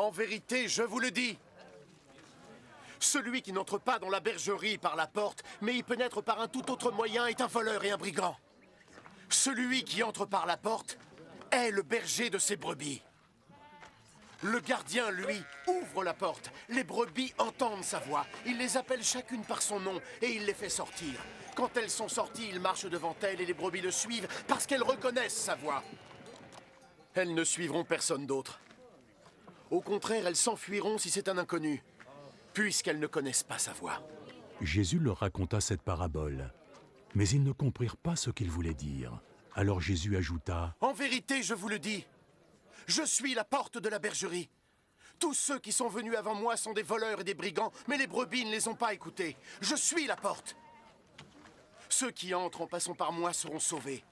En vérité, je vous le dis. Celui qui n'entre pas dans la bergerie par la porte, mais y pénètre par un tout autre moyen, est un voleur et un brigand. Celui qui entre par la porte est le berger de ses brebis. Le gardien, lui, ouvre la porte. Les brebis entendent sa voix. Il les appelle chacune par son nom et il les fait sortir. Quand elles sont sorties, il marche devant elles et les brebis le suivent parce qu'elles reconnaissent sa voix. Elles ne suivront personne d'autre. Au contraire, elles s'enfuiront si c'est un inconnu, puisqu'elles ne connaissent pas sa voix. Jésus leur raconta cette parabole, mais ils ne comprirent pas ce qu'il voulait dire. Alors Jésus ajouta : « En vérité, je vous le dis, je suis la porte de la bergerie. Tous ceux qui sont venus avant moi sont des voleurs et des brigands, mais les brebis ne les ont pas écoutés. Je suis la porte. Ceux qui entrent en passant par moi seront sauvés.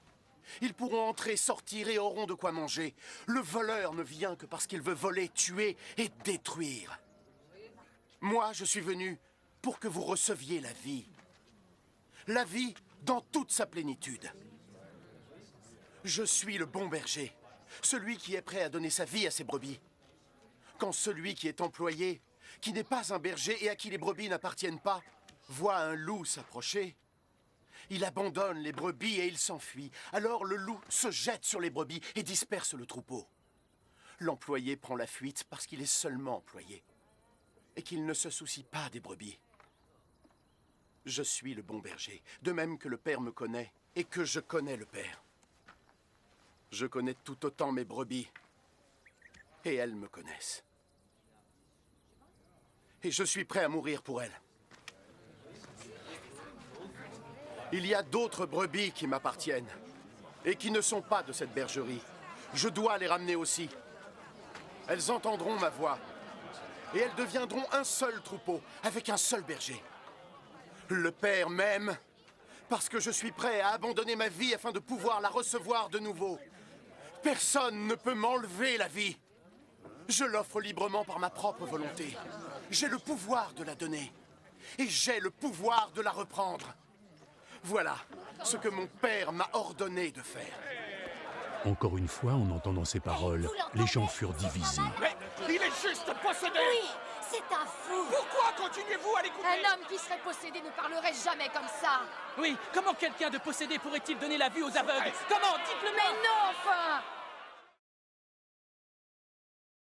Ils pourront entrer, sortir et auront de quoi manger. Le voleur ne vient que parce qu'il veut voler, tuer et détruire. Moi, je suis venu pour que vous receviez la vie. La vie dans toute sa plénitude. Je suis le bon berger, celui qui est prêt à donner sa vie à ses brebis. Quand celui qui est employé, qui n'est pas un berger et à qui les brebis n'appartiennent pas, voit un loup s'approcher, il abandonne les brebis et il s'enfuit. Alors le loup se jette sur les brebis et disperse le troupeau. L'employé prend la fuite parce qu'il est seulement employé et qu'il ne se soucie pas des brebis. Je suis le bon berger, de même que le Père me connaît et que je connais le Père. Je connais tout autant mes brebis et elles me connaissent. Et je suis prêt à mourir pour elles. Il y a d'autres brebis qui m'appartiennent et qui ne sont pas de cette bergerie. Je dois les ramener aussi. Elles entendront ma voix et elles deviendront un seul troupeau avec un seul berger. Le Père m'aime parce que je suis prêt à abandonner ma vie afin de pouvoir la recevoir de nouveau. Personne ne peut m'enlever la vie. Je l'offre librement par ma propre volonté. J'ai le pouvoir de la donner et j'ai le pouvoir de la reprendre. Voilà ce que mon père m'a ordonné de faire. Encore une fois, en entendant ces paroles, les gens furent divisés. Mais il est juste possédé! Oui, c'est un fou. Pourquoi continuez-vous à l'écouter? Un homme qui serait possédé ne parlerait jamais comme ça. Oui, comment quelqu'un de possédé pourrait-il donner la vue aux aveugles? Comment? Dites-le-moi! Mais non, enfin!